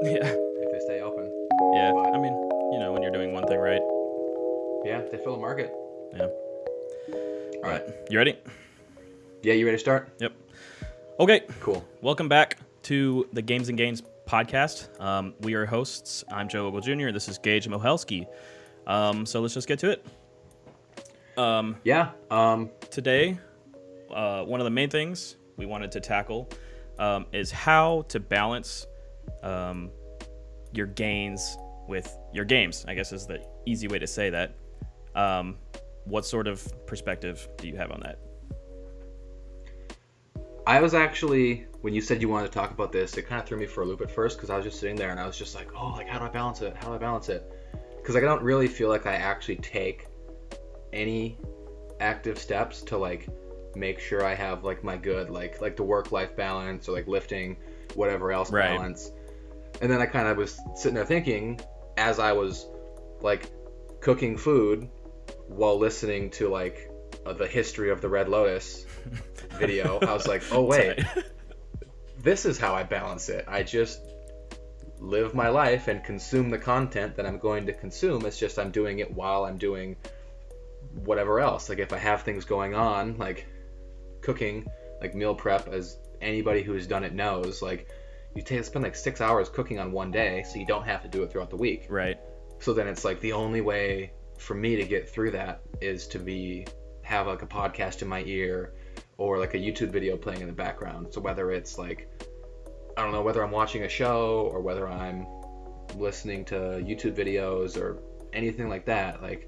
Yeah. if they stay open. Yeah. But I mean, when you're doing one thing right. yeah, they fill a market. Yeah. All right. But you ready? Yeah, you ready to start? Yep. Okay. Cool. Welcome back to the Games and Gains podcast. We are hosts. I'm Joe Ogle Jr. This is Gage Mohelski. So let's just get to it. Yeah. Today, one of the main things we wanted to tackle is how to balance your gains with your games, I guess is the easy way to say that. What sort of perspective do you have on that? I was actually, when you said you wanted to talk about this, it kind of threw me for a loop at first because I was just sitting there and I was just like, oh, like how do I balance it? How do I balance it? Because like, I don't really feel like I actually take any active steps to like make sure I have like my good like the work-life balance or like lifting whatever else Right. balance. And then I kind of was sitting there thinking as I was like cooking food while listening to like the history of the Red Lotus video, I was like, oh wait, this is how I balance it. I just live my life and consume the content that I'm going to consume. It's just I'm doing it while I'm doing whatever else. Like if I have things going on, like cooking, like meal prep, as anybody who's done it knows, like you spend like 6 hours cooking on one day, so you don't have to do it throughout the week. Right. So then it's like the only way for me to get through that is to have like a podcast in my ear or like a YouTube video playing in the background. So whether it's like, I don't know, whether I'm watching a show or whether I'm listening to YouTube videos or anything like that, like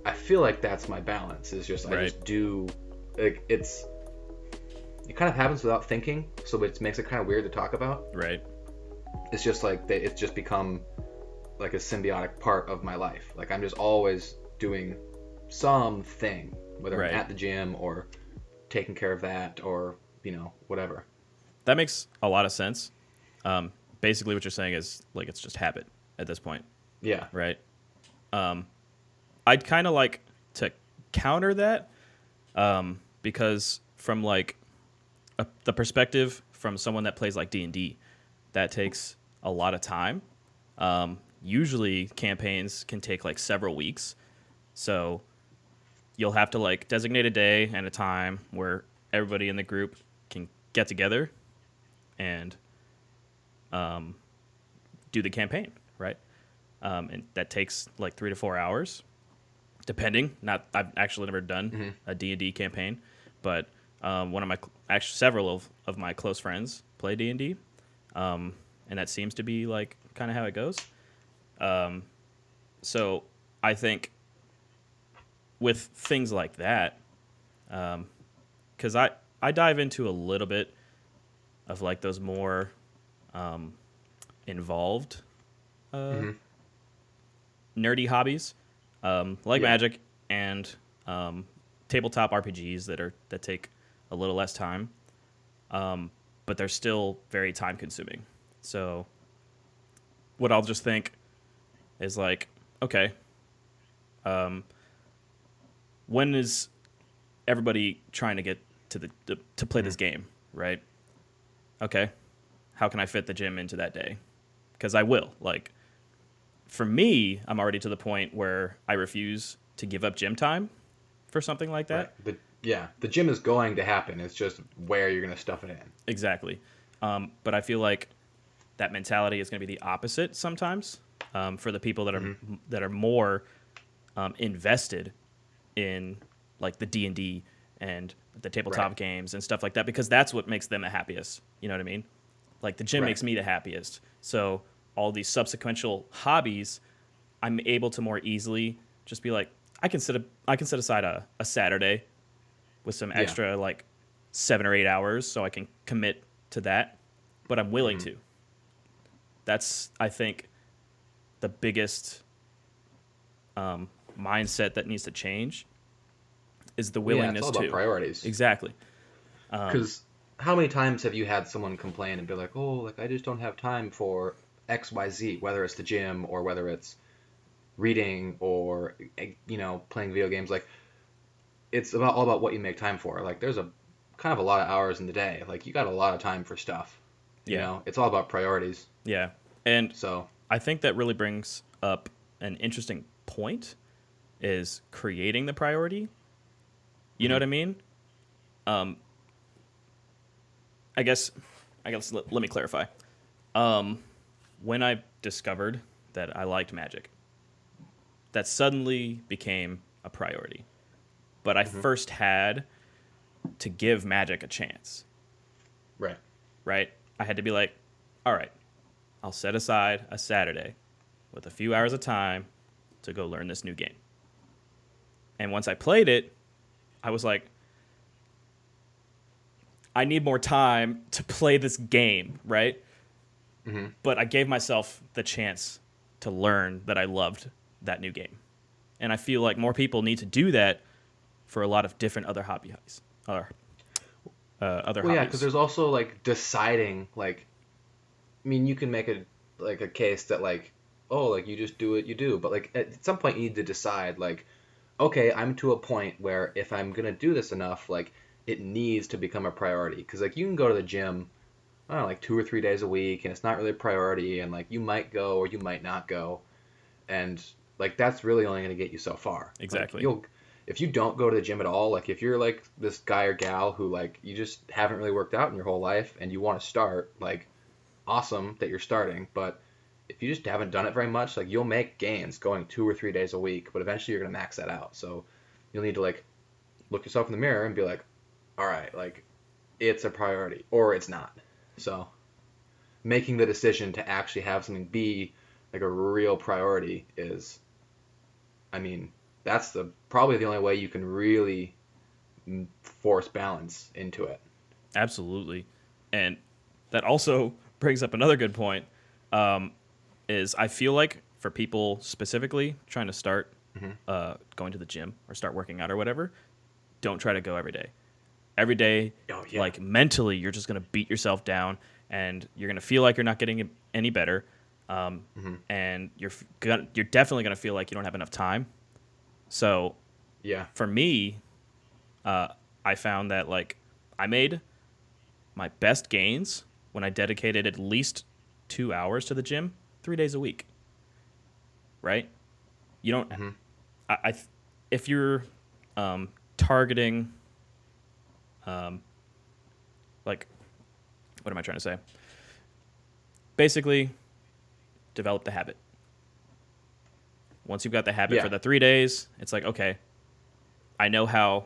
I feel like that's my balance. Is just I just do like it kind of happens without thinking, so it makes it kind of weird to talk about. Right. It's just like it's just become like a symbiotic part of my life. Like I'm just always doing something, whether I'm at the gym or taking care of that or whatever. That makes a lot of sense. Basically what you're saying is like it's just habit at this point. Yeah. Right. I'd kind of like to counter that because from like the perspective from someone that plays like D&D, that takes a lot of time. Usually campaigns can take like several weeks. So you'll have to like designate a day and a time where everybody in the group can get together and do the campaign, right? And that takes like 3 to 4 hours, depending. I've actually never done a D&D campaign, but several of my close friends play D&D, and that seems to be like kind of how it goes. So I think with things like that, because I dive into a little bit of like those more involved nerdy hobbies, like Magic and tabletop RPGs that take a little less time, but they're still very time consuming. So what I'll just think is like, okay, when is everybody trying to get to play this game, right? Okay, how can I fit the gym into that day? Because I will. Like, for me, I'm already to the point where I refuse to give up gym time for something like that. Right. The gym is going to happen. It's just where you're going to stuff it in. Exactly. But I feel like that mentality is going to be the opposite sometimes for the people that are more invested in like the D&D and the tabletop games and stuff like that, because that's what makes them the happiest. You know what I mean? Like the gym makes me the happiest. So all these subsequential hobbies, I'm able to more easily just be like, I can set aside a Saturday with some extra like 7 or 8 hours so I can commit to that, but I'm willing to. That's, I think, the biggest mindset that needs to change is the willingness it's all about priorities. Exactly. Because how many times have you had someone complain and be like, oh, like I just don't have time for X, Y, Z, whether it's the gym or whether it's reading or playing video games. Like it's all about what you make time for. Like there's a kind of a lot of hours in the day. Like you got a lot of time for stuff. You Yeah. know, it's all about priorities. Yeah. And So, I think that really brings up an interesting point is creating the priority. You know what I mean? Um, I guess let me clarify. When I discovered that I liked Magic, that suddenly became a priority. But I first had to give Magic a chance, right. right? I had to be like, all right, I'll set aside a Saturday with a few hours of time to go learn this new game. And once I played it, I was like, I need more time to play this game, right? But I gave myself the chance to learn that I loved that new game. And I feel like more people need to do that for a lot of different other hobbies. Or other Well, yeah, because hobbies. there's also like deciding, like, I mean, you can make a case that like, oh, like you just do what you do, but like at some point you need to decide like, okay, I'm to a point where if I'm gonna do this enough, like it needs to become a priority. Because like you can go to the gym, I don't know, like 2 or 3 days a week, and it's not really a priority, and like you might go or you might not go, and like that's really only gonna get you so far. Like Exactly. you'll if you don't go to the gym at all, like if you're like this guy or gal who like you just haven't really worked out in your whole life and you want to start, like awesome that you're starting, but if you just haven't done it very much, like you'll make gains going 2 or 3 days a week, but eventually you're gonna max that out. So you'll need to like look yourself in the mirror and be like, all right, like it's a priority or it's not. So making the decision to actually have something be like a real priority is, I mean, that's the probably the only way you can really force balance into it. Absolutely. And that also brings up another good point. Um, is I feel like for people specifically trying to start going to the gym or start working out or whatever, don't try to go every day. Every day, Oh yeah. like mentally, you're just gonna beat yourself down, and you're gonna feel like you're not getting any better, and you're definitely gonna feel like you don't have enough time. So Yeah. for me, I found that like I made my best gains when I dedicated at least 2 hours to the gym 3 days a week. Right? You don't. I if you're targeting, like, what am I trying to say? Basically, develop the habit. Once you've got the habit Yeah. for the 3 days, it's like, okay, I know how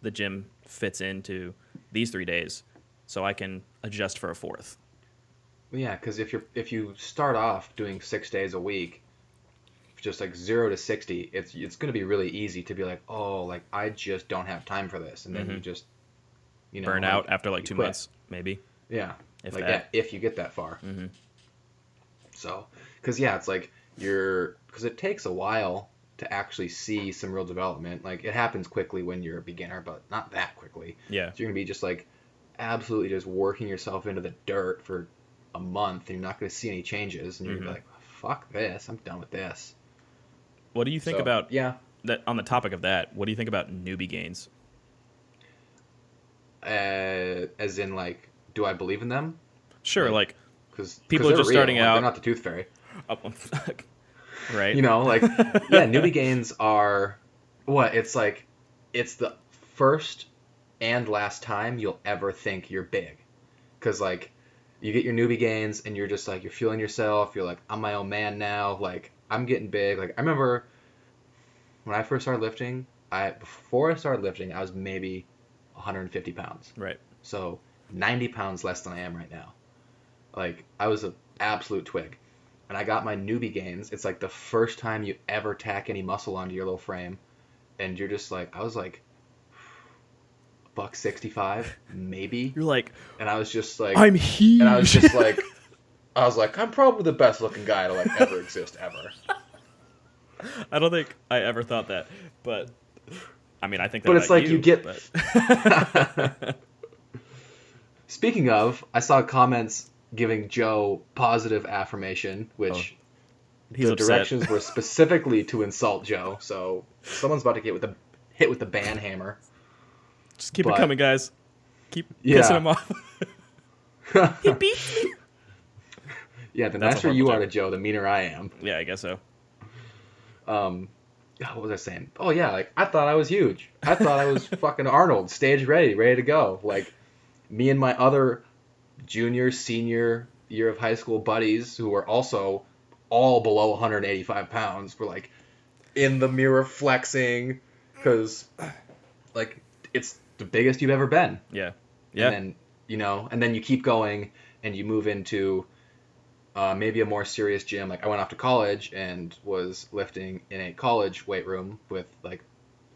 the gym fits into these 3 days, so I can adjust for a fourth. Yeah, because if you start off doing 6 days a week, just like 0 to 60, it's gonna be really easy to be like, oh, like I just don't have time for this, and then you just Burn like out after like you 2 months, maybe, Yeah, if like that. if you get that far. So, because yeah, it's like because it takes a while to actually see some real development. Like it happens quickly when you're a beginner, but not that quickly. Yeah. So you're gonna be just like absolutely just working yourself into the dirt for a month, and you're not gonna see any changes, and you're gonna be like, fuck this, I'm done with this. What do you think So about yeah, that? On the topic of that, what do you think about newbie gains? as in like, do I believe in them? Sure, Like, like because people are they're just real. starting Like they're out. not the tooth fairy. Oh, right? You know, like yeah, newbie gains are what it's like. It's the first and last time you'll ever think you're big, because like you get your newbie gains and you're just like you're feeling yourself. You're like, I'm my own man now. Like I'm getting big. Like I remember when I first started lifting. Before I started lifting, I was maybe 150 pounds. Right. So 90 pounds less than I am right now. Like I was an absolute twig. And I got my newbie gains. It's like the first time you ever tack any muscle onto your little frame, and you're just like, I was like, $165 maybe, You're like, and I was just like, I'm and I was huge. just like, I'm probably the best looking guy to like ever exist ever. I don't think I ever thought that, but I mean, I think that But it's about like you get. but Speaking of, I saw comments giving Joe positive affirmation, which he's the upset. directions were specifically to insult Joe. So someone's about to get hit with the ban hammer. Just keep it But coming, guys. Keep pissing yeah, him off. He beats me. Yeah, the That's a nicer horrible you are joke. to Joe, the meaner I am. Yeah, I guess so. God, what was I saying? Oh yeah, like I thought I was huge. I thought I was fucking Arnold, stage ready to go. Like me and my other junior, senior year of high school buddies who were also all below 185 pounds were like in the mirror flexing because like it's the biggest you've ever been. Yeah. And Yeah. then and then you keep going and you move into maybe a more serious gym. Like I went off to college and was lifting in a college weight room with like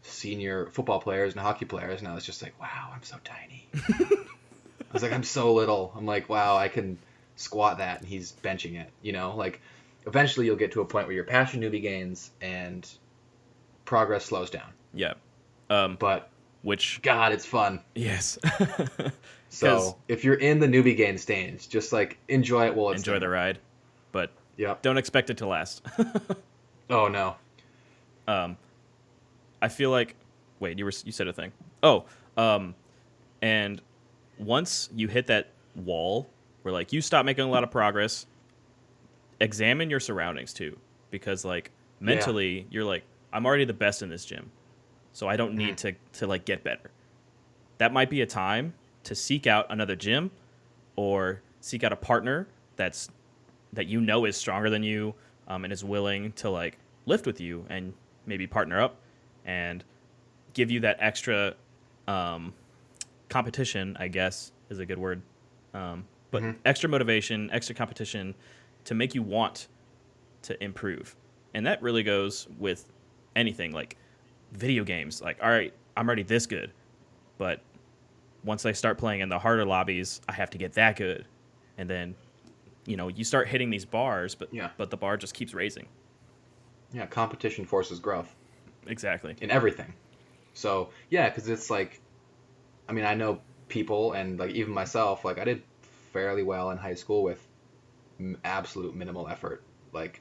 senior football players and hockey players, and I was just like, wow, I'm so tiny. I was like, I'm so little. I'm like, wow, I can squat that, and he's benching it. Like eventually you'll get to a point where your passion newbie gains and progress slows down. Yeah. But Which, God, it's fun. yes. So if you're in the newbie gain stage, just like enjoy it while it's enjoy the there. ride, but Yep. don't expect it to last. Oh no. I feel like, wait, you said a thing. Oh, and once you hit that wall where like you stop making a lot of progress, examine your surroundings too, because like mentally you're like, I'm already the best in this gym, so I don't need to like get better. That might be a time to seek out another gym or seek out a partner that you know is stronger than you, and is willing to like lift with you and maybe partner up and give you that extra competition, I guess is a good word. But extra motivation, extra competition to make you want to improve. And that really goes with anything like video games. Like, all right, I'm already this good, but once I start playing in the harder lobbies, I have to get that good. And then, you start hitting these bars, but the bar just keeps raising. Yeah, competition forces growth. Exactly. In everything. So, yeah, because it's like, I mean, I know people and like even myself, like I did fairly well in high school with absolute minimal effort. Like,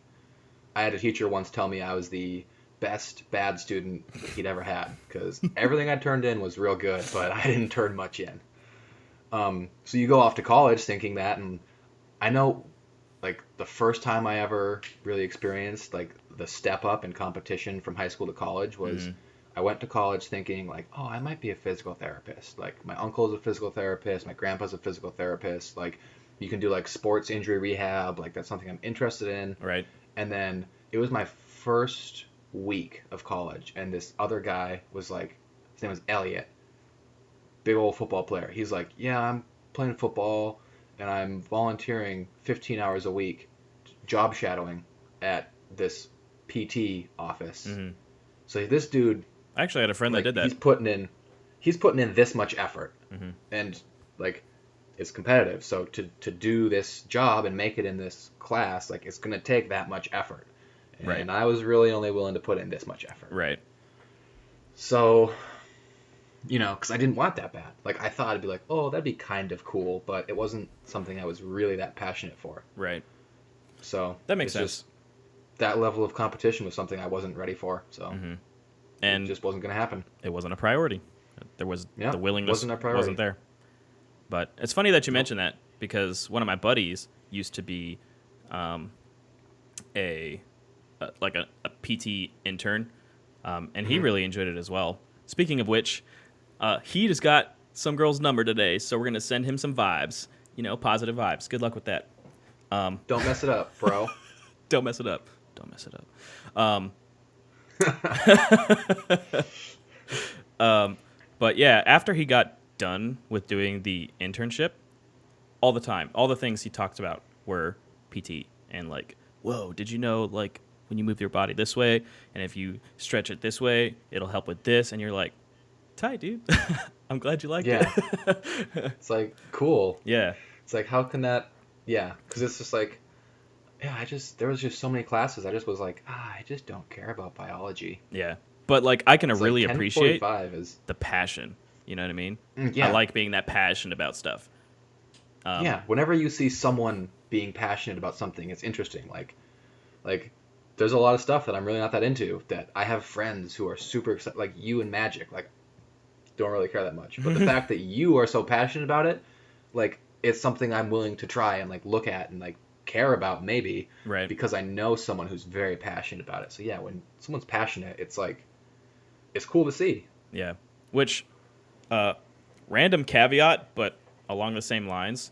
I had a teacher once tell me I was the best bad student he'd ever had because everything I turned in was real good, but I didn't turn much in. So you go off to college thinking that, and I know like the first time I ever really experienced like the step up in competition from high school to college was I went to college thinking like, oh, I might be a physical therapist. Like my uncle's a physical therapist, my grandpa's a physical therapist. Like you can do like sports injury rehab. Like that's something I'm interested in. Right. And then it was my first week of college, and this other guy was like, his name was Elliot, big old football player. He's like, yeah, I'm playing football and I'm volunteering 15 hours a week, job shadowing at this PT office. So this dude, I actually had a friend that did that. He's putting in this much effort, and like it's competitive. So to do this job and make it in this class, like it's gonna take that much effort. And I was really only willing to put in this much effort. Right. So, because I didn't want that bad. Like, I thought it'd be like, oh, that'd be kind of cool, but it wasn't something I was really that passionate for. Right. So that makes sense. Just, that level of competition was something I wasn't ready for. So and it just wasn't going to happen. It wasn't a priority. There was the willingness wasn't there. But it's funny that you mentioned that because one of my buddies used to be a PT intern, and he really enjoyed it as well. Speaking of which, he just got some girl's number today, so we're gonna send him some vibes. Positive vibes. Good luck with that. Don't mess it up, bro. Don't mess it up. Don't mess it up. But yeah, after he got done with doing the internship, all the things he talked about were PT and like, whoa, did you know like when you move your body this way and if you stretch it this way, it'll help with this, and you're like, tight, dude. I'm glad you like it. It's like cool. Yeah. It's like, how can that? Yeah, because it's just like, yeah, there was just so many classes. I just was like, I just don't care about biology. Yeah, but like I can really appreciate the passion. You know what I mean? Yeah. I like being that passionate about stuff. Yeah, whenever you see someone being passionate about something, it's interesting. Like there's a lot of stuff that I'm really not that into. That I have friends who are super excited, like you and magic. Like, don't really care that much. But the fact that you are so passionate about it, like it's something I'm willing to try and like look at and like care about maybe, Right. because I know someone who's very passionate about it. So yeah, when someone's passionate, it's like it's cool to see. Yeah. Which, random caveat, but along the same lines,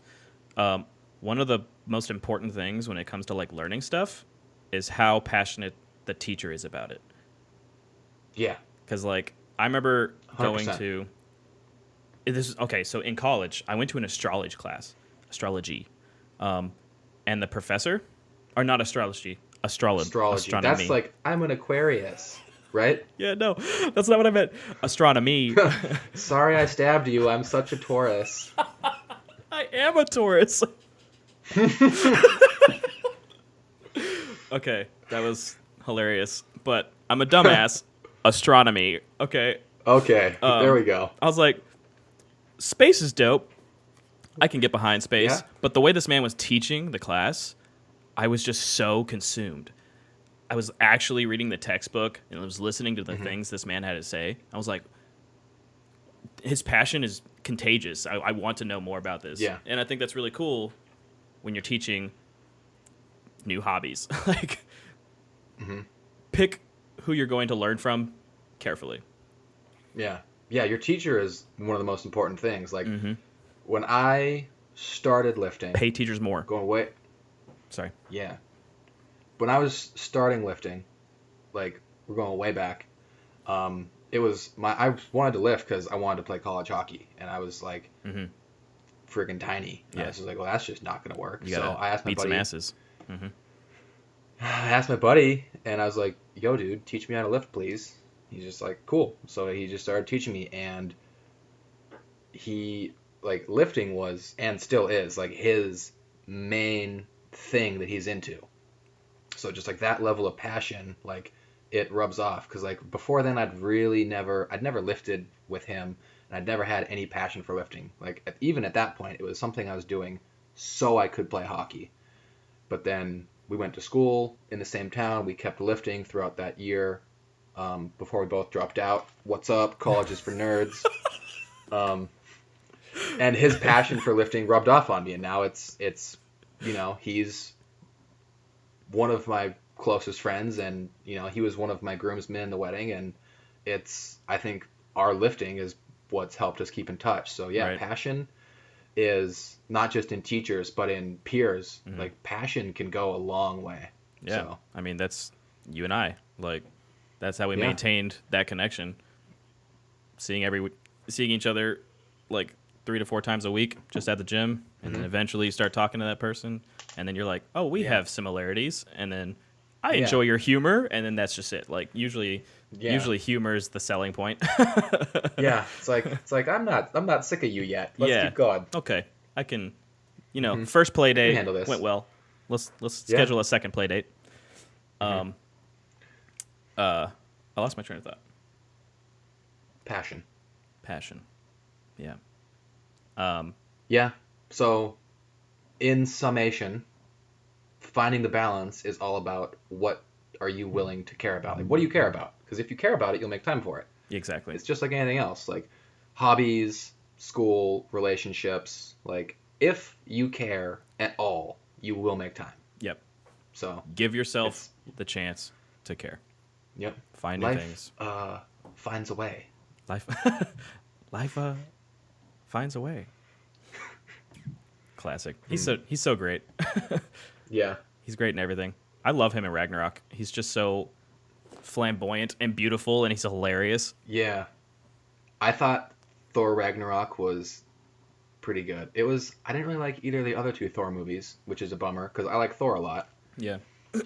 one of the most important things when it comes to like learning stuff is how passionate the teacher is about it. Yeah, Because like I remember going 100%. to this is okay. So in college, I went to an astrology class, astrology, and the professor, or not astrology, Astrology. That's astronomy. like I'm an Aquarius, right? Yeah, no, that's not what I meant. Astronomy. Sorry I stabbed you. I'm such a Taurus. I am a Taurus. Okay, that was hilarious. But I'm a dumbass. Astronomy. Okay. Okay, there we go. I was like, space is dope. I can get behind space. Yeah. But the way this man was teaching the class, I was just so consumed. I was actually reading the textbook and I was listening to the things this man had to say. I was like, his passion is contagious. I want to know more about this. Yeah. And I think that's really cool when you're teaching new hobbies. Like, pick who you're going to learn from carefully. Yeah. Yeah, your teacher is one of the most important things. Like when I started lifting, Pay teachers more. going way, Sorry. yeah. When I was starting lifting, like we're going way back, it was I wanted to lift because I wanted to play college hockey, and I was like freaking tiny. And I was just like, well, that's just not gonna work. You So gotta I asked my beat some buddy. asses. I asked my buddy, and I was like, yo, dude, teach me how to lift, please. He's just like, cool. So he just started teaching me, and he, like, lifting was, and still is, like, his main thing that he's into. So just, like, that level of passion, like, it rubs off. Because, like, before then, I'd never lifted with him, and I'd never had any passion for lifting. Like, even at that point, it was something I was doing so I could play hockey. But then we went to school in the same town. We kept lifting throughout that year before we both dropped out. What's up? College is for nerds. And his passion for lifting rubbed off on me. And now it's he's one of my closest friends. And, he was one of my groomsmen in the wedding. And I think our lifting is what's helped us keep in touch. So, yeah, Right. Passion is not just in teachers but in peers. Like passion can go a long way. Yeah. So, I mean, that's you and I. Like, that's how we Yeah. maintained that connection. Seeing each other like 3 to 4 times a week just at the gym, and then eventually you start talking to that person, and then you're like, oh, we have similarities, and then I enjoy your humor, and then that's just it. Like usually humor is the selling point. yeah, it's like I'm not sick of you yet. Let's keep going. Okay, I can, first play date handle this. went well. Let's schedule a second play date. I lost my train of thought. Passion. Yeah. Yeah. So, in summation, finding the balance is all about what are you willing to care about. Like, what do you care about? Because if you care about it, you'll make time for it. Exactly. It's just like anything else, like hobbies, school, relationships. Like, if you care at all, you will make time. Yep. So, Give yourself the chance to care. yep. Find new Life things. finds a way. Life finds a way. Classic. He's so great. Yeah. He's great in everything. I love him in Ragnarok. He's just so flamboyant and beautiful, and he's hilarious. Yeah. I thought Thor Ragnarok was pretty good. I didn't really like either of the other two Thor movies, which is a bummer, because I like Thor a lot. Yeah.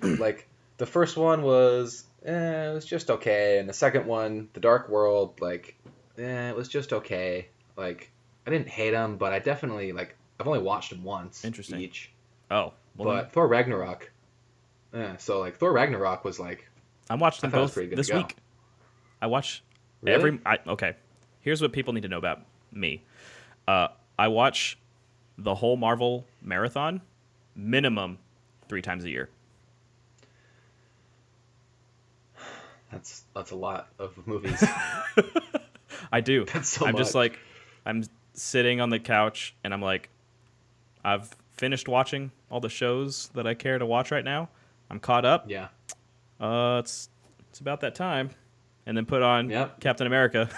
Like, the first one was, it was just okay, and the second one, The Dark World, like, it was just okay. Like, I didn't hate them, but I definitely, like, I've only watched them once Interesting. each. Oh. Well, But Thor Ragnarok, so, like, Thor Ragnarok was, like, I watched them I thought it was both pretty good this to go. week. I watch Really? okay. Here's what people need to know about me. I watch the whole Marvel marathon minimum 3 times a year. That's a lot of movies. I do. That's so I'm just much. like, I'm sitting on the couch and I'm like, I've finished watching all the shows that I care to watch right now. I'm caught up. Yeah. It's about that time, and then put on Yep. Captain America.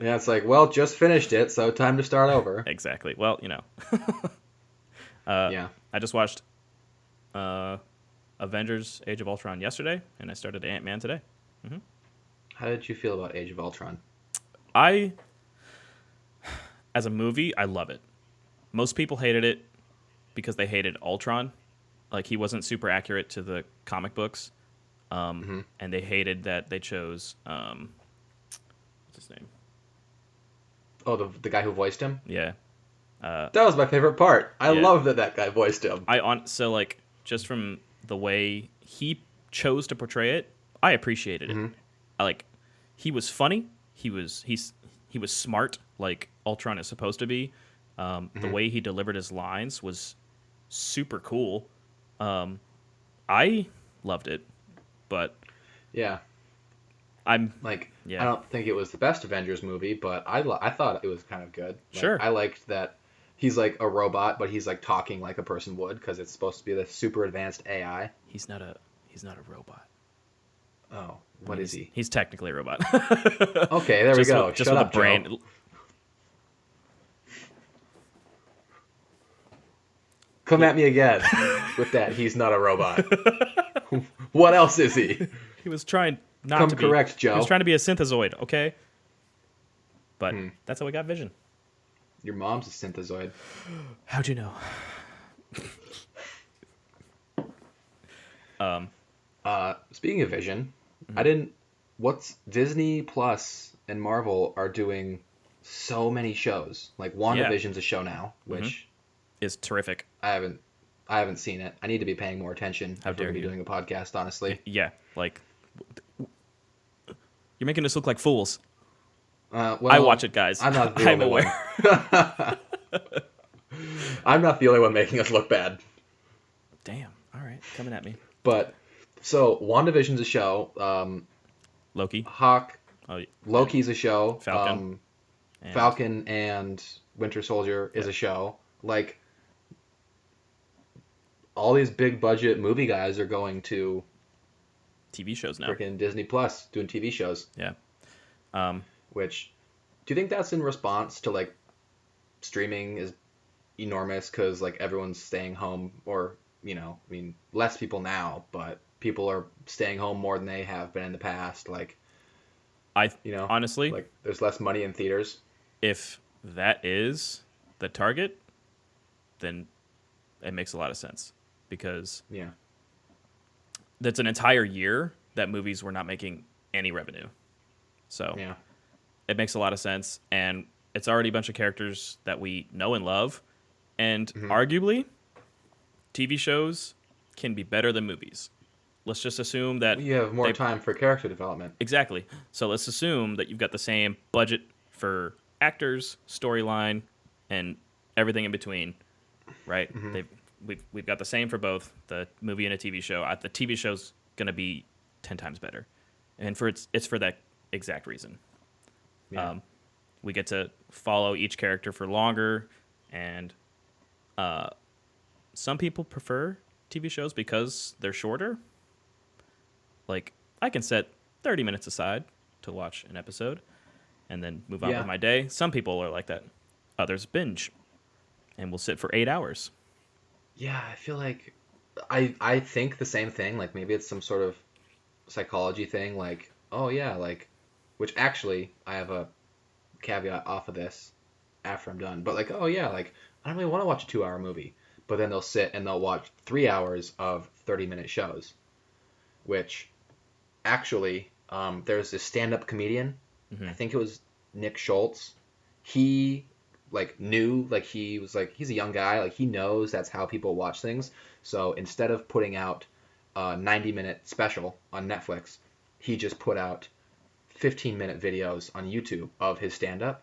Yeah, it's like, well, just finished it, so time to start over. Exactly. Well, Yeah. I just watched Avengers: Age of Ultron yesterday, and I started Ant-Man today. How did you feel about Age of Ultron? I, as a movie, I love it. Most people hated it because they hated Ultron. Like, he wasn't super accurate to the comic books. And they hated that they chose, what's his name? Oh, the guy who voiced him? Yeah. That was my favorite part. I Yeah. love that guy voiced him. So, like, just from the way he chose to portray it, I appreciated it. He was funny. He was smart, like Ultron is supposed to be. The way he delivered his lines was super cool. I loved it, but Yeah. I'm Like, yeah. I don't think it was the best Avengers movie, but I thought it was kind of good. Like, Sure. I liked that he's like a robot, but he's like talking like a person would because it's supposed to be the super advanced AI. He's not a robot. Oh, what is he? He's technically a robot. Okay, there we go. Just Shut with up, a brain. Joe. Come at me again with that. He's not a robot. What else is he? He was trying not Come to be. correct, Joe. He was trying to be a synthezoid, okay? But that's how we got Vision. Your mom's a synthezoid. How'd you know? Speaking of Vision, I didn't. What's Disney Plus and Marvel are doing so many shows. Like WandaVision's a show now, which Is terrific. I haven't seen it. I need to be paying more attention if we're dare gonna be you. doing a podcast, honestly. Yeah, like you're making us look like fools. Well, I watch it, guys. I'm not the I'm only aware. one. I'm not the only one making us look bad. All right, coming at me. But so WandaVision's a show. Loki. Hawk. Oh, Loki's a show. Falcon. Falcon and Winter Soldier is a show. Like, all these big budget movie guys are going to TV shows now. freaking Disney Plus doing TV shows. Yeah. Which, do you think that's in response to like streaming is enormous because like everyone's staying home, or less people now, but people are staying home more than they have been in the past. Like, honestly, like there's less money in theaters. if that is the target, then it makes a lot of sense because Yeah. that's an entire year that movies were not making any revenue. So Yeah. it makes a lot of sense, and it's already a bunch of characters that we know and love, and arguably, TV shows can be better than movies. Let's just assume that You have more time for character development. Exactly. So let's assume that you've got the same budget for actors, storyline, and everything in between, right? We've got the same for both the movie and a TV show. The TV show's going to be 10 times better, and it's for that exact reason. Yeah. We get to follow each character for longer, and some people prefer TV shows because they're shorter. Like, I can set 30 minutes aside to watch an episode and then move on with my day. Some people are like that. Others binge and will sit for 8 hours. Yeah, I feel like I think the same thing. Like, maybe it's some sort of psychology thing. Like, oh yeah, like, which actually I have a caveat off of this after I'm done. But like, oh yeah, like, I don't really want to watch a 2-hour movie. But then they'll sit and they'll watch 3 hours of 30-minute shows, which actually, there's this stand-up comedian. I think it was Nick Schultz. He he's a young guy. Like, he knows that's how people watch things. So instead of putting out a 90-minute special on Netflix, he just put out 15-minute videos on YouTube of his stand-up.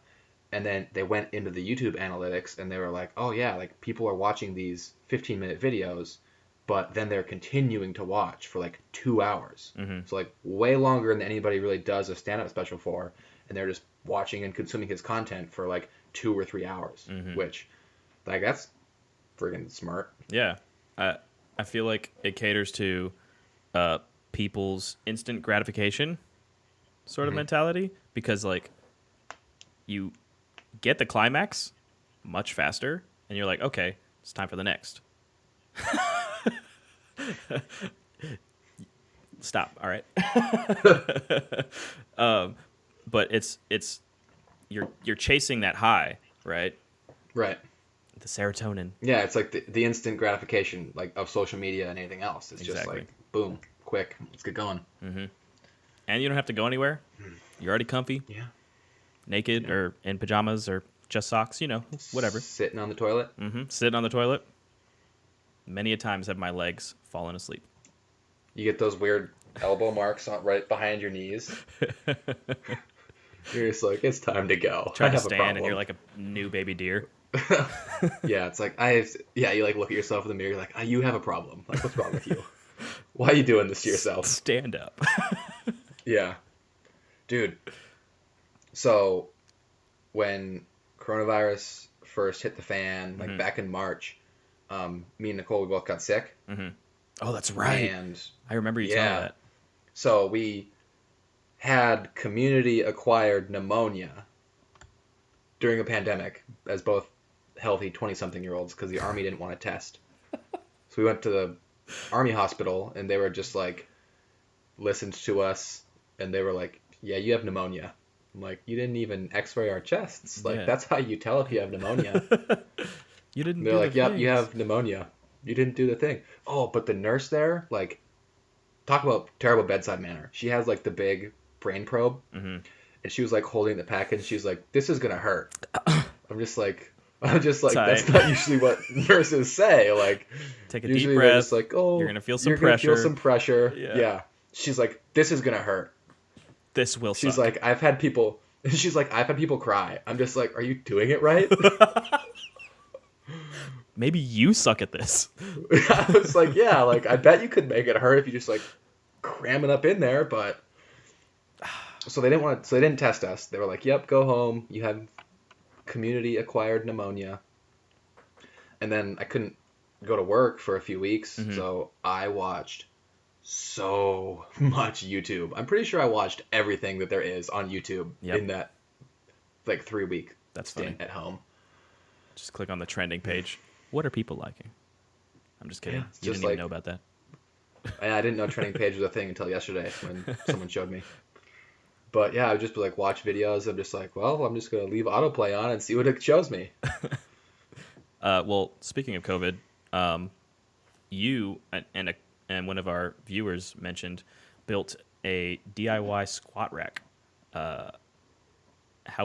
And then they went into the YouTube analytics and they were like, oh yeah, like, people are watching these 15-minute videos, but then they're continuing to watch for like 2 hours. So like way longer than anybody really does a stand-up special for, and they're just watching and consuming his content for like 2 or 3 hours, which, like, that's friggin' smart. Yeah. I feel like it caters to people's instant gratification sort of mentality, because like you get the climax much faster and you're like, okay, it's time for the next. Stop. All right. But it's you're chasing that high, right? Right. The serotonin. Yeah, it's like the instant gratification like of social media and anything else. It's just Exactly. like boom, quick, let's get going. And you don't have to go anywhere. You're already comfy, Yeah. naked or in pajamas or just socks, whatever. Sitting on the toilet. Sitting on the toilet. Many a times have my legs fallen asleep. You get those weird elbow marks right behind your knees. You're just like, it's time to go. Try I to have a stand problem. and you're like a new baby deer. Yeah, it's like you like look at yourself in the mirror, you're like, you have a problem. Like, what's wrong with you? Why are you doing this to yourself? Stand up. Yeah. Dude. So when coronavirus first hit the fan, like back in March, me and Nicole, we both got sick. Oh, that's right. And I remember you telling me that. So we had community acquired pneumonia during a pandemic as both healthy 20-something-year-olds because the Army didn't want to test. So we went to the Army hospital and they were just like, listened to us and they were like, yeah, you have pneumonia. I'm like, you didn't even x-ray our chests. Like, that's how you tell if you have pneumonia. You didn't They're do like, the yep, things. you have pneumonia. You didn't do the thing. Oh, but the nurse there, like, talk about terrible bedside manner. She has, like, the big brain probe. And she was, like, holding the package. She was like, this is going to hurt. I'm just like, that's not usually what nurses say. Like, take a usually deep they're breath. just like, oh, You're going to feel some you're pressure. Gonna feel some pressure. Yeah. She's like, this is going to hurt. This will She's suck. like, I've had people cry. I'm just like, are you doing it right? Maybe you suck at this. I was like, yeah, like, I bet you could make it hurt if you just, like, cram it up in there, but... So they didn't test us. They were like, yep, go home. You had community-acquired pneumonia. And then I couldn't go to work for a few weeks, so I watched so much YouTube. I'm pretty sure I watched everything that there is on YouTube in that, like, 3-week stint at home. Just click on the trending page. What are people liking? I'm just kidding. Yeah, you didn't even know about that. I didn't know trending page was a thing until yesterday when someone showed me. But yeah, I would just be like, watch videos. I'm just like, well, I'm just going to leave autoplay on and see what it shows me. Well, speaking of COVID, you and one of our viewers mentioned built a DIY squat rack. How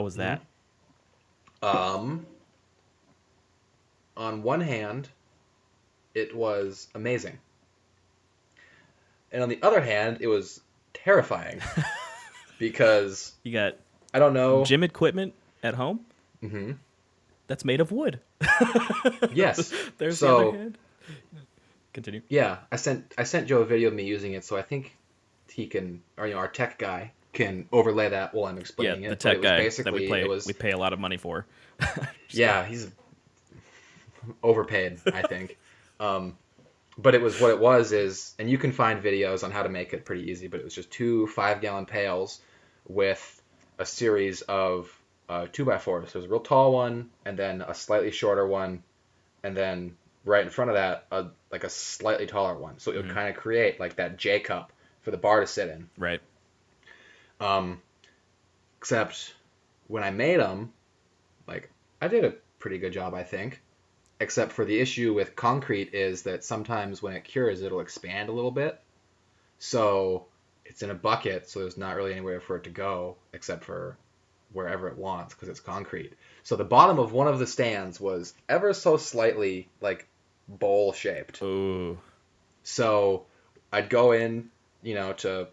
was that? On one hand, it was amazing. And on the other hand, it was terrifying. Because you got I don't know gym equipment at home that's made of wood. Yes. There's the other hand. Continue. Yeah, I sent Joe a video of me using it, so I think he can, or our tech guy can overlay that while I'm explaining it. Yeah, the tech guy that we pay a lot of money for. Yeah, he's overpaid, I think. But it was what it was is, and you can find videos on how to make it pretty easy, but it was just 2 5-gallon pails with a series of 2x4s. There's a real tall one, and then a slightly shorter one, and then right in front of that, like a slightly taller one. So it would kind of create like that J cup for the bar to sit in. Right. Except when I made them, like, I did a pretty good job, I think. Except for the issue with concrete is that sometimes when it cures, it'll expand a little bit. So it's in a bucket, so there's not really anywhere for it to go except for wherever it wants because it's concrete. So the bottom of one of the stands was ever so slightly, like, bowl-shaped. Ooh. So I'd go in, to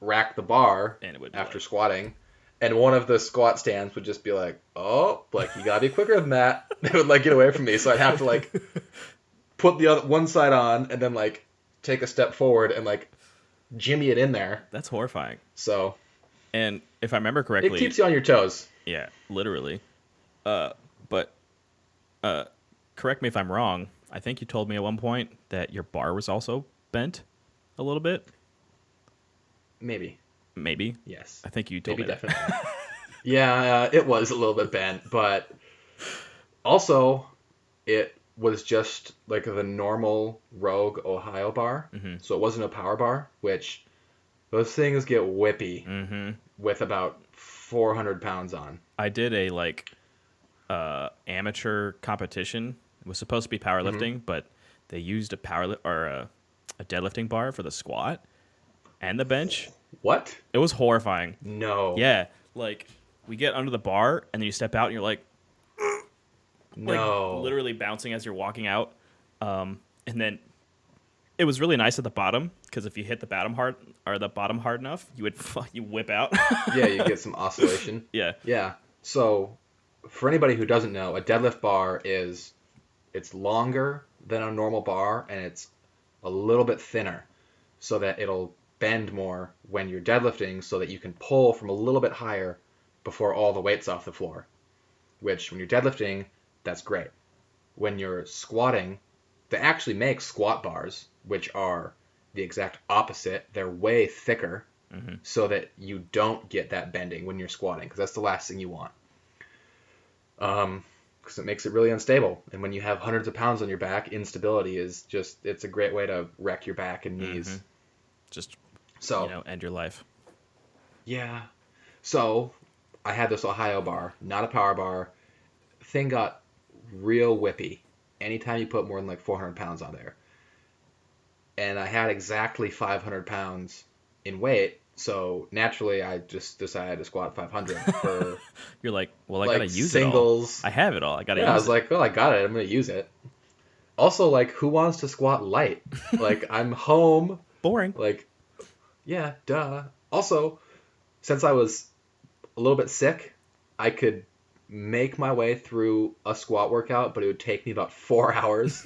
rack the bar and it would after squatting, and one of the squat stands would just be like, oh, like, you gotta be quicker than that. They would, like, get away from me, so I'd have to, like, put the other one side on and then, like, take a step forward and, like, jimmy it in there. That's horrifying. So, and if I remember correctly, it keeps you on your toes. Yeah, literally. But correct me if I'm wrong. I think you told me at one point that your bar was also bent a little bit. Maybe. Maybe. Yes. I think you told Maybe me that. definitely. Yeah, it was a little bit bent, but also it was just like the normal Rogue Ohio bar. Mm-hmm. So it wasn't a power bar, which those things get whippy Mm-hmm. with about 400 pounds on. I did a amateur competition. It was supposed to be Mm-hmm. powerlifting, but they used a deadlifting bar for the squat and the bench. What? It was horrifying. No. Yeah, like we get under the bar and then you step out and you're like No. literally bouncing as you're walking out. And then it was really nice at the bottom because if you hit the bottom hard enough, you whip out. Yeah, you get some oscillation. Yeah. Yeah. So, for anybody who doesn't know, a deadlift bar it's longer than a normal bar and it's a little bit thinner so that it'll bend more when you're deadlifting so that you can pull from a little bit higher before all the weight's off the floor. Which when you're deadlifting, that's great. When you're squatting, they actually make squat bars, which are the exact opposite. They're way thicker Mm-hmm. so that you don't get that bending when you're squatting, because that's the last thing you want. Because it makes it really unstable. And when you have hundreds of pounds on your back, instability it's a great way to wreck your back and knees. Mm-hmm. Just, So, end your life. yeah. So, I had this Ohio bar, not a power bar. Thing got real whippy anytime you put more than like 400 pounds on there. And I had exactly 500 pounds in weight, so naturally I just decided to squat 500 for You're like, well, I like gotta use singles. it all. I have it all. I gotta Yeah, I use was it. like, well, I got it. I'm gonna use it. Also, like, who wants to squat light? Like, I'm home. Boring. Like, yeah, duh. Also, since I was a little bit sick, I could make my way through a squat workout, but it would take me about 4 hours.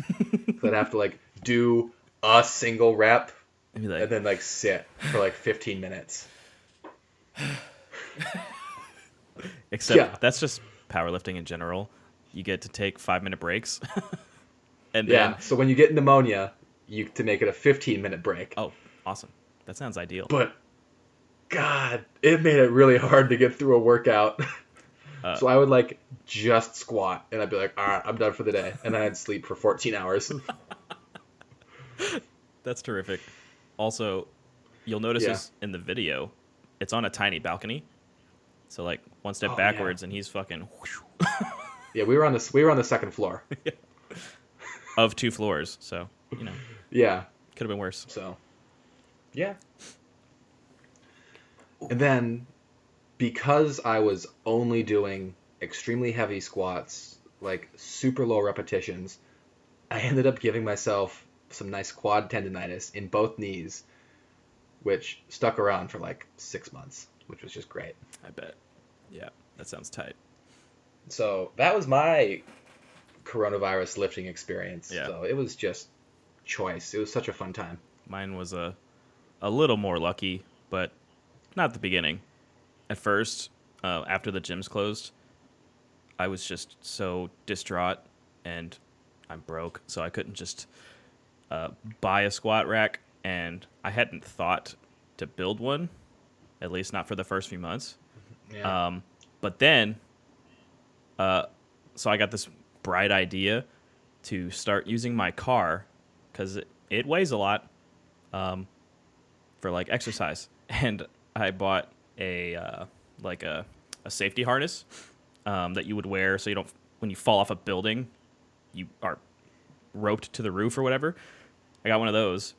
So I'd have to like do a single rep I'd be like, and then like sit for like 15 minutes. except Yeah. that's just powerlifting in general. You get to take 5-minute breaks, and Yeah. then So when you get pneumonia, you to make it a 15-minute break. oh, awesome. That sounds ideal. But God, it made it really hard to get through a workout. So I would like just squat and I'd be like, all right, I'm done for the day. And then I'd sleep for 14 hours. That's terrific. Also, you'll notice Yeah. this in the video. It's on a tiny balcony. So like one step Oh, backwards and he's fucking Yeah, we were on the second floor. of 2 floors. So, Yeah. could have been worse. So, yeah. And then because I was only doing extremely heavy squats, like super low repetitions, I ended up giving myself some nice quad tendonitis in both knees, which stuck around for like 6 months, which was just great. I bet. Yeah, that sounds tight. So that was my coronavirus lifting experience. Yeah. So it was just choice. It was such a fun time. Mine was a little more lucky, but not the beginning. At first, after the gyms closed, I was just so distraught, and I'm broke, so I couldn't just buy a squat rack, and I hadn't thought to build one, at least not for the first few months. Yeah. But then, so I got this bright idea to start using my car because it weighs a lot for like exercise, and I bought a safety harness that you would wear so you don't when you fall off a building, you are roped to the roof or whatever. I got one of those,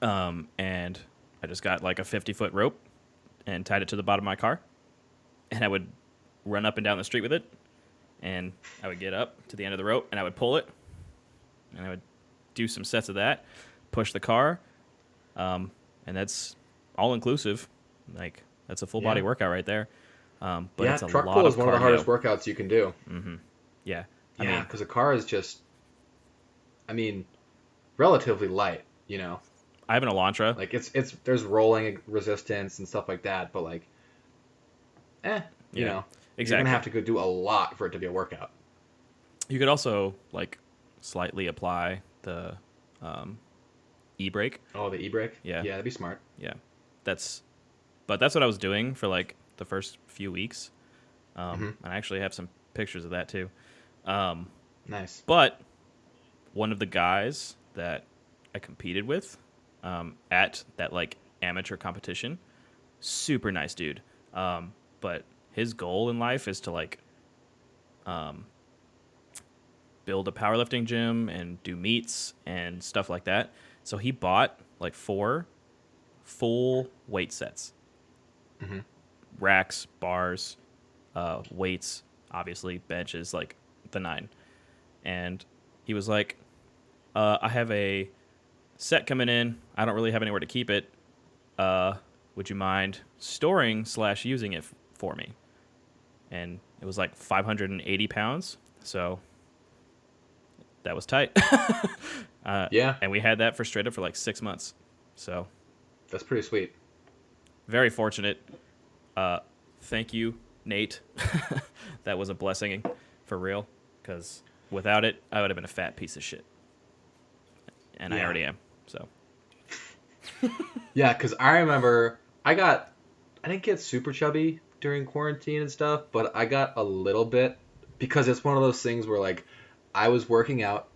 and I just got like a 50-foot rope and tied it to the bottom of my car, and I would run up and down the street with it, and I would get up to the end of the rope and I would pull it, and I would do some sets of that, push the car, and that's all inclusive. Like that's a full body workout right there. But yeah, it's a truck lot pull of is one of the cardio. hardest workouts you can do. Yeah, Yeah, because a car is just, relatively light. I have an Elantra. Like it's there's rolling resistance and stuff like that, but like, you Yeah, know, you're exactly. gonna have to go do a lot for it to be a workout. You could also like slightly apply the e-brake. Oh, the e-brake? Yeah, Yeah, that'd be smart. yeah. That's but that's what I was doing for like the first few weeks. And I actually have some pictures of that too. Um, Nice. but one of the guys that I competed with at that like amateur competition, super nice dude. But his goal in life is to like build a powerlifting gym and do meets and stuff like that. So he bought like 4 full weight sets, racks, bars, weights, obviously benches, like the 9. And he was like, I have a set coming in. I don't really have anywhere to keep it. Would you mind storing / using it for me? And it was like 580 pounds. So that was tight. Yeah, And we had that for straight up for like 6 months. So that's pretty sweet. very fortunate. Thank you, Nate. That was a blessing for real. Because without it, I would have been a fat piece of shit. And I already am. So. Yeah, because I remember I didn't get super chubby during quarantine and stuff, but I got a little bit because it's one of those things where like I was working out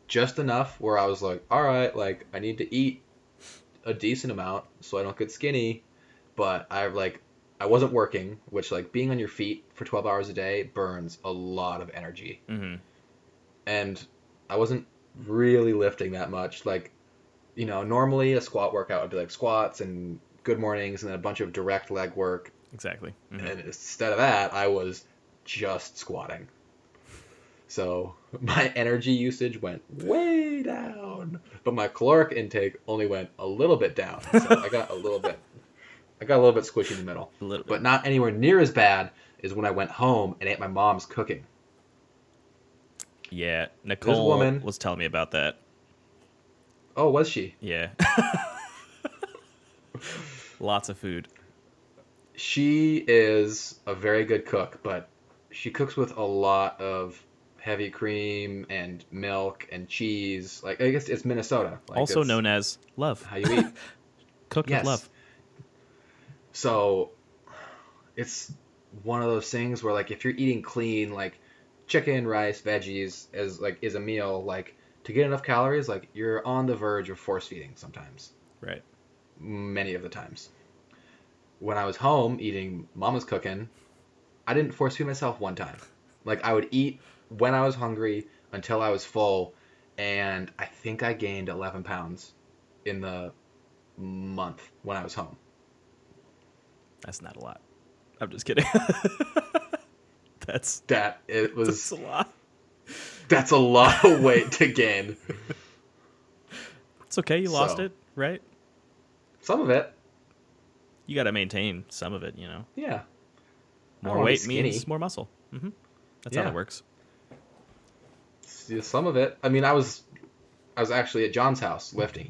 just enough where I was like, all right, like I need to eat a decent amount so I don't get skinny, but I wasn't working, which like being on your feet for 12 hours a day burns a lot of energy. Mm-hmm. And I wasn't really lifting that much. Like, normally a squat workout would be like squats and good mornings and then a bunch of direct leg work. Exactly. Mm-hmm. And instead of that, I was just squatting. So my energy usage went way down, but my caloric intake only went a little bit down. So I got a little bit squishy in the middle. A little bit. But not anywhere near as bad as when I went home and ate my mom's cooking. Yeah, Nicole woman- was telling me about that. Oh, was she? Yeah. Lots of food. She is a very good cook, but she cooks with a lot of heavy cream and milk and cheese. Like, I guess it's Minnesota. Like, Also it's known as love. how you eat. Cooked Yes. with love. So it's one of those things where like if you're eating clean, like chicken, rice, veggies is a meal, like to get enough calories, like you're on the verge of force feeding sometimes. Right. Many of the times. When I was home eating mama's cooking, I didn't force feed myself one time. Like I would eat when I was hungry until I was full, and I think I gained 11 pounds in the month when I was home. That's not a lot. I'm just kidding. That's That's a lot. That's a lot of weight to gain. It's okay. You lost So- it, right? Some of it, You got to maintain some of it, you know. yeah. I don't More wanna be weight skinny. means more muscle. That's how Yeah. it works. Some of it. I mean, I was actually at John's house lifting.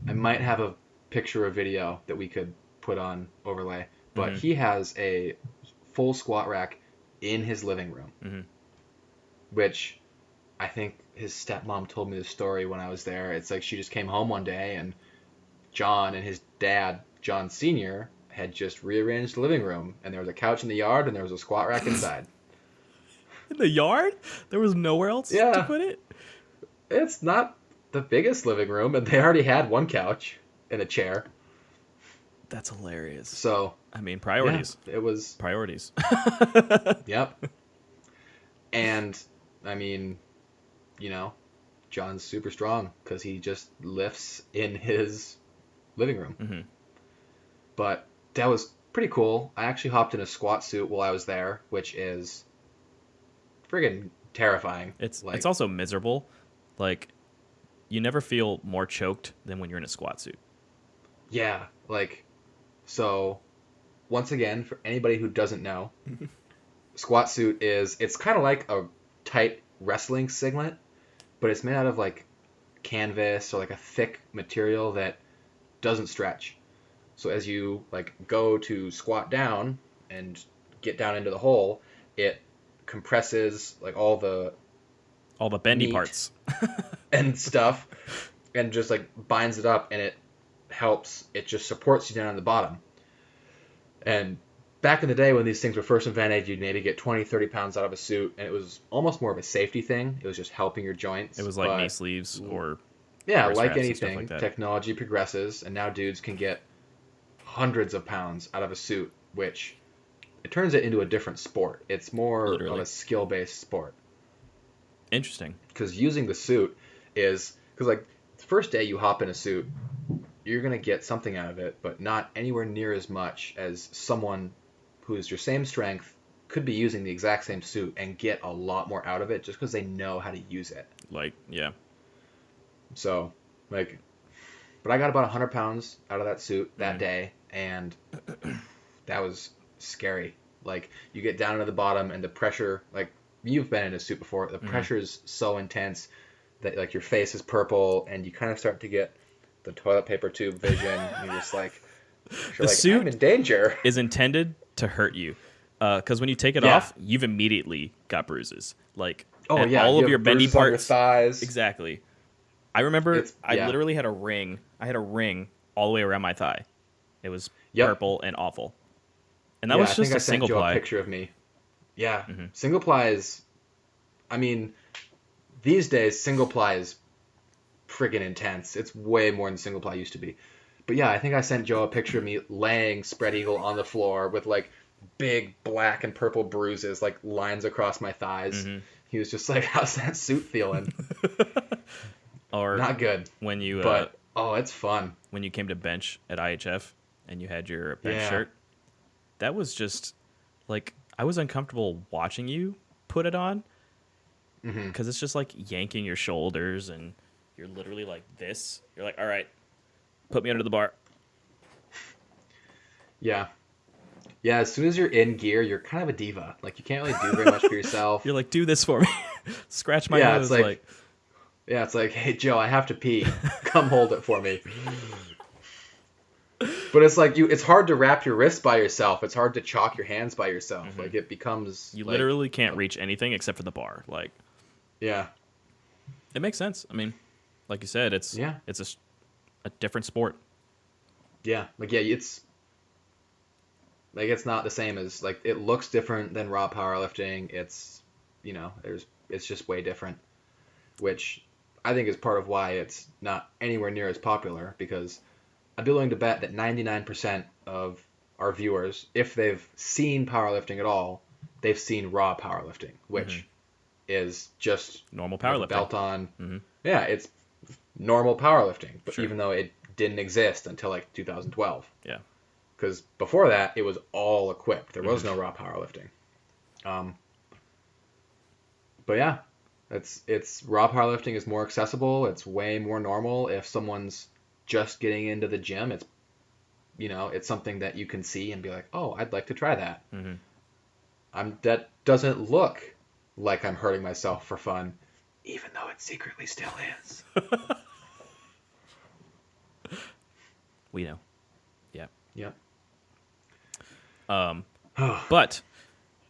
I might have a picture or video that we could put on overlay, but he has a full squat rack in his living room, which I think his stepmom told me the story when I was there. It's like she just came home one day and John and his dad, John Sr., had just rearranged the living room, and there was a couch in the yard and there was a squat rack inside. In the yard? There was nowhere else Yeah. to put it? It's not the biggest living room, and they already had one couch and a chair. That's hilarious. So, I mean, priorities. yeah, it was, Priorities. yep. And, I mean, John's super strong because he just lifts in his living room. But that was pretty cool. I actually hopped in a squat suit while I was there, which is friggin' terrifying. It's like, also miserable. Like, you never feel more choked than when you're in a squat suit. yeah, like, so once again, for anybody who doesn't know, squat suit it's kind of like a tight wrestling singlet, but it's made out of like canvas or like a thick material that doesn't stretch. So as you like go to squat down and get down into the hole, it compresses like all the bendy meat parts. and stuff, and just like binds it up, and it helps. It just supports you down on the bottom. And back in the day when these things were first invented, you'd maybe get 20, 30 pounds out of a suit, and it was almost more of a safety thing. It was just helping your joints. It was like knee sleeves or yeah, wrist like wraps and stuff anything, like that. technology progresses, and now dudes can get hundreds of pounds out of a suit, which it turns it into a different sport. It's more Literally. of a skill-based sport. Interesting. Because using the suit is because like the first day you hop in a suit, you're gonna get something out of it, but not anywhere near as much as someone who's your same strength could be using the exact same suit and get a lot more out of it just because they know how to use it. Like, yeah. So, like, but I got about 100 pounds out of that suit that day, and that was scary. Like, you get down to the bottom, and the pressure, like, you've been in a suit before, the pressure is so intense that, like, your face is purple, and you kind of start to get the toilet paper tube vision. And you're just like, The suit I'm in danger. is intended to hurt you. Because when you take it off, you've immediately got bruises. Like, all of your bendy parts. On your parts. thighs. Exactly. I remember I literally had a ring. I had a ring all the way around my thigh. It was purple and awful. And that was just a single ply. I think I sent you a picture of me. Yeah. Single ply is, I mean, these days, single ply is friggin' intense. It's way more than single ply used to be. But yeah, I think I sent Joe a picture of me laying spread eagle on the floor with like big black and purple bruises, like lines across my thighs. He was just like, how's that suit feeling? Or not good. When you but it's fun. When you came to bench at IHF and you had your bench shirt, that was just like, I was uncomfortable watching you put it on because it's just like yanking your shoulders and you're literally like this. You're like, all right, put me under the bar. Yeah. As soon as you're in gear, you're kind of a diva. Like, you can't really do very much for yourself. You're like, do this for me. Scratch my nose. It's like, hey, Joe, I have to pee. Come hold it for me. But it's like it's hard to wrap your wrists by yourself. It's hard to chalk your hands by yourself. Like, it becomes... You literally can't reach anything except for the bar. Like, yeah. It makes sense. I mean, like you said, it's a different sport. Yeah. Like, it's... Like, it's not the same as... Like, it looks different than raw powerlifting. It's, it's just way different. Which I think is part of why it's not anywhere near as popular, because I'd be willing to bet that 99% of our viewers, if they've seen powerlifting at all, they've seen raw powerlifting, which is just normal powerlifting. Belt on. Yeah, it's normal powerlifting, but even though it didn't exist until like 2012. Yeah. Because before that, it was all equipped. There was no raw powerlifting. But yeah, it's raw powerlifting is more accessible. It's way more normal. If someone's just getting into the gym, it's it's something that you can see and be like, oh, I'd like to try that. That doesn't look like I'm hurting myself for fun, even though it secretly still is. We know. Yeah. Yep. But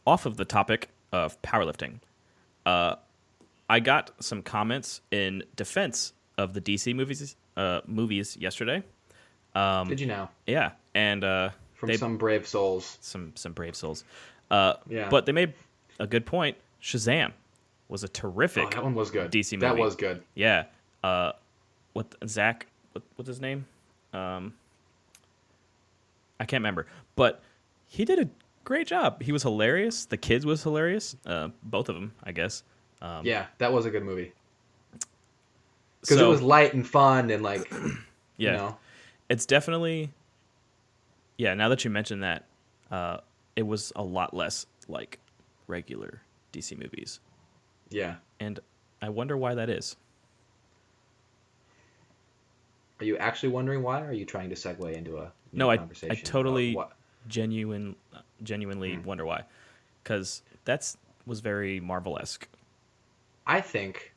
off of the topic of powerlifting, I got some comments in defense of the DC movies yesterday. Did you now? Yeah, and from some brave souls. Some brave souls. Yeah. But they made a good point. Shazam was a terrific. That one was good. DC movie. That was good. Yeah. Zach? What's his name? I can't remember, but he did a great job. He was hilarious. The kids was hilarious. Both of them, I guess. Yeah, that was a good movie. Because it was light and fun and like, It's definitely, now that you mentioned that, it was a lot less like regular DC movies. Yeah. And I wonder why that is. Are you actually wondering why, or are you trying to segue into a conversation? I totally genuinely wonder why. Because that was very Marvel-esque. I think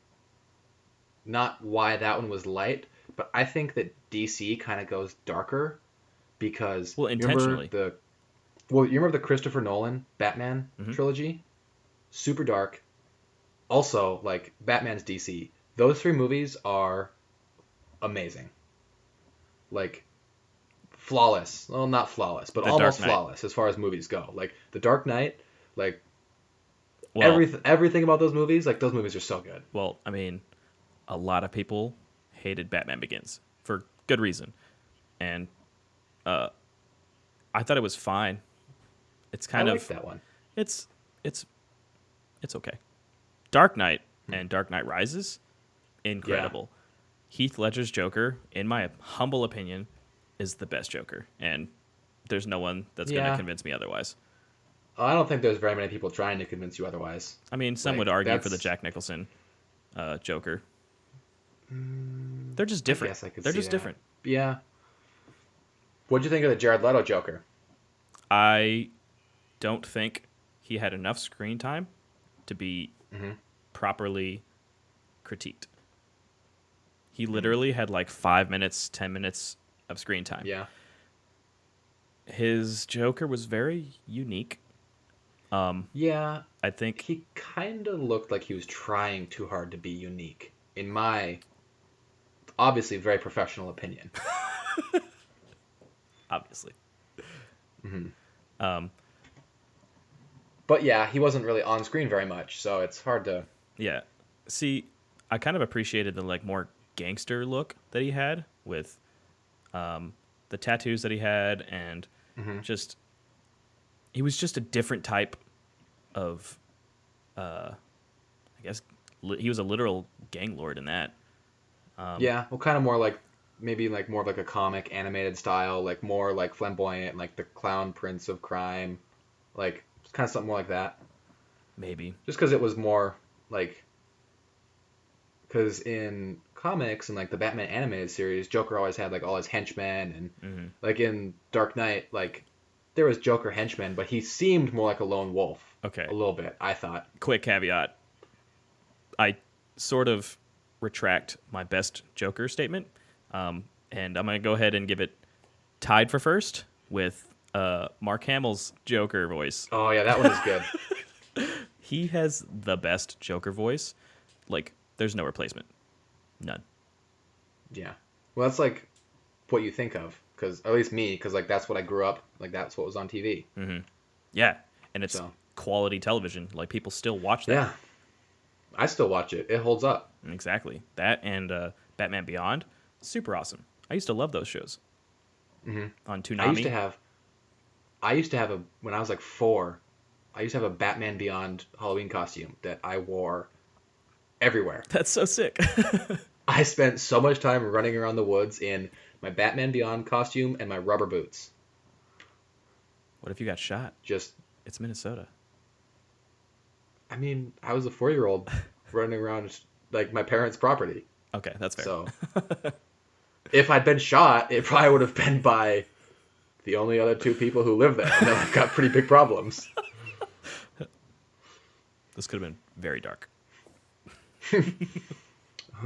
not why that one was light, but I think that DC kind of goes darker because intentionally. You remember the Christopher Nolan Batman trilogy? super dark. Also, like Batman's DC. Those three movies are amazing. Like flawless. Well, not flawless, but The Dark almost Knight. flawless as far as movies go. Like The Dark Knight, like Well, everything about those movies, like those movies are so good. well, I mean, a lot of people hated Batman Begins for good reason, and uh, I thought it was fine. It's I kind like of that one. it's it's it's okay. Dark Knight Hmm. and Dark Knight Rises, Yeah. incredible. Heath Ledger's Joker, in my humble opinion, is the best Joker, and there's no one that's going to Yeah. convince me otherwise. I don't think there's very many people trying to convince you otherwise. I mean, some would Like argue for the that's Jack Nicholson Joker. mm, They're just I different. guess I could They're see just that. different. Yeah. What'd you think of the Jared Leto Joker? I don't think he had enough screen time to be Mm-hmm. properly critiqued. He Mm-hmm. literally had like 5 minutes, 10 minutes of screen time. Yeah. His Joker was very unique. Yeah. I think, He kind of looked like he was trying too hard to be unique, in my obviously very professional opinion. obviously, Hmm. um, But yeah, he wasn't really on screen very much, so it's hard to. yeah. See, I kind of appreciated the like more gangster look that he had with the tattoos that he had, and Hmm. just he was just a different type of, I guess he was a literal gang lord in that. Yeah, well, kind of more like maybe like more of like a comic animated style, like more like flamboyant, like the Clown Prince of Crime, like kind of something more like that. Maybe. Just because it was more like because in comics and like the Batman animated series, Joker always had like all his henchmen, and Hmm. like in Dark Knight, like there was Joker henchmen, but he seemed more like a lone wolf Okay. a little bit. I thought. Quick caveat. I sort of retract my best Joker statement, and I'm going to go ahead and give it tied for first with Mark Hamill's Joker voice. Oh yeah, that one is good. He has the best Joker voice. Like, there's no replacement. None. Yeah. Well, that's like what you think of, because at least me, because like that's what I grew up, like that's what was on TV. Yeah. And it's So quality television. Like, people still watch that. yeah, I still watch it. It holds up. Exactly. That and Batman Beyond. Super awesome. I used to love those shows Hmm. on I used to Toonami. have, I used to have a when I was like 4. I used to have a Batman Beyond Halloween costume that I wore everywhere. That's so sick. I spent so much time running around the woods in my Batman Beyond costume and my rubber boots. What if you got shot? Just, It's Minnesota. I mean, I was a 4-year-old running around like my parents' property. Okay, that's fair. So if I'd been shot, it probably would have been by the only other 2 people who live there. And then I've got pretty big problems. This could have been very dark. The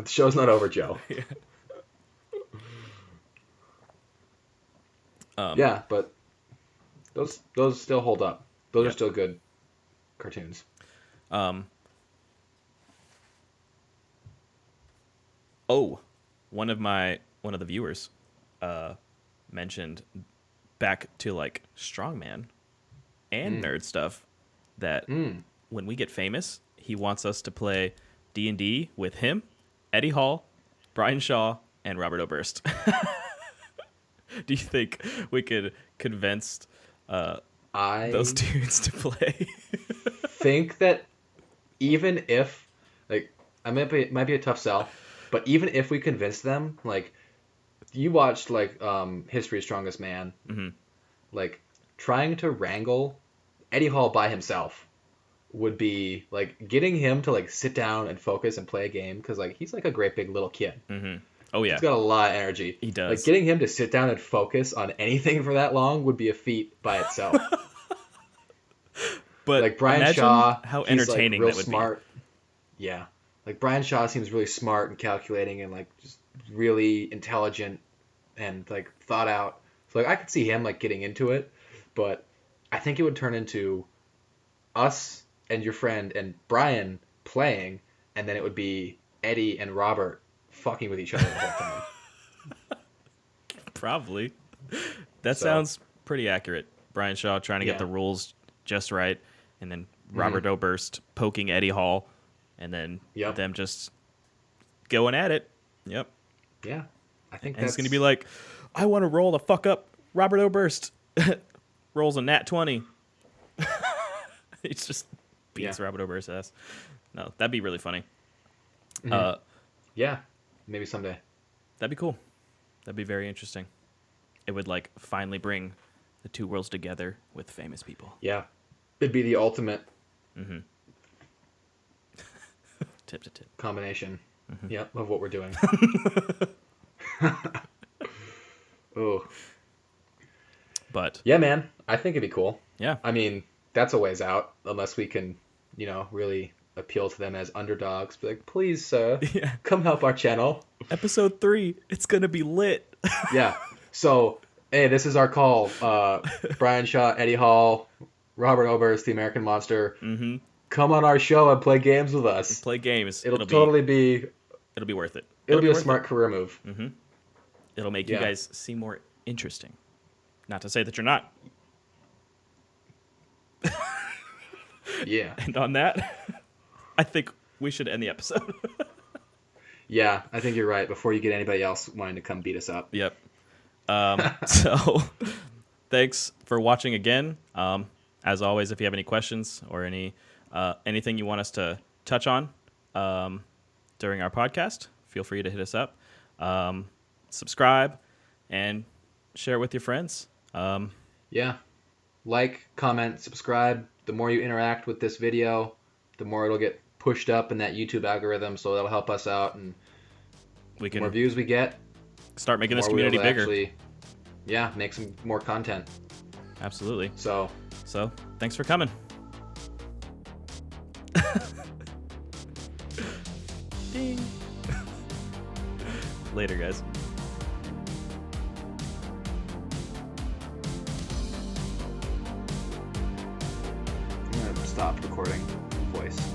show's not over, Joe. Yeah, but those still hold up. Those Yeah. are still good cartoons. Oh, one of the viewers mentioned back to like strongman and nerd stuff that when we get famous, he wants us to play D&D with him, Eddie Hall, Brian Shaw, and Robert Oberst. Do you think we could convince I those dudes to play? think that even if, like, might be a tough sell, but even if we convince them, like, you watched like History's Strongest Man, like trying to wrangle Eddie Hall by himself would be like getting him to like sit down and focus and play a game, because like he's like a great big little kid. Oh yeah, He's got a lot of energy. He does. Like getting him to sit down and focus on anything for that long would be a feat by itself. but Like Brian imagine Shaw, how he's entertaining like real that would smart. Yeah, like Brian Shaw seems really smart and calculating and like just really intelligent and like thought out. So like I could see him like getting into it, but I think it would turn into us and your friend and Brian playing, and then it would be Eddie and Robert fucking with each other the whole time. Probably. That So, sounds pretty accurate. Brian Shaw trying to get yeah. the rules just right, and then Robert Oberst poking Eddie Hall, and then Yep. them just going at it. Yep. Yeah. I think And that's it's going to be like, I want to roll the fuck up. Robert Oberst rolls a nat 20. He just beats Yeah. Robert Oberst's ass. No, that'd be really funny. Yeah. Maybe someday. That'd be cool. That'd be very interesting. It would like finally bring the two worlds together with famous people. Yeah. It'd be the ultimate Tip to tip. combination. Yep, of what we're doing. Oh. But Yeah, man. I think it'd be cool. yeah, I mean, that's a ways out, unless we can, really appeal to them as underdogs. Be like, please, sir, Yeah. come help our channel. episode 3, it's gonna be lit. Yeah. So, hey, this is our call. Brian Shaw, Eddie Hall, Robert Oberst, the American Monster. Mm-hmm. Come on our show and play games with us. Play games. It'll totally be It'll be worth it. It'll be a worth smart career move. it. It'll make you guys seem more interesting. Not to say that you're not. Yeah. And on that, I think we should end the episode. Yeah, I think you're right. Before you get anybody else wanting to come beat us up. Yep. So thanks for watching again. As always, if you have any questions or anything you want us to touch on during our podcast, feel free to hit us up. Subscribe and share it with your friends. Yeah. Like, comment, subscribe. The more you interact with this video, the more it'll get pushed up in that YouTube algorithm, so that'll help us out. And We the can more views we get, start making this the more we'll community bigger. actually, make some more content. Absolutely. So, So thanks for coming. Ding. Later, guys. I'm going to stop recording voice.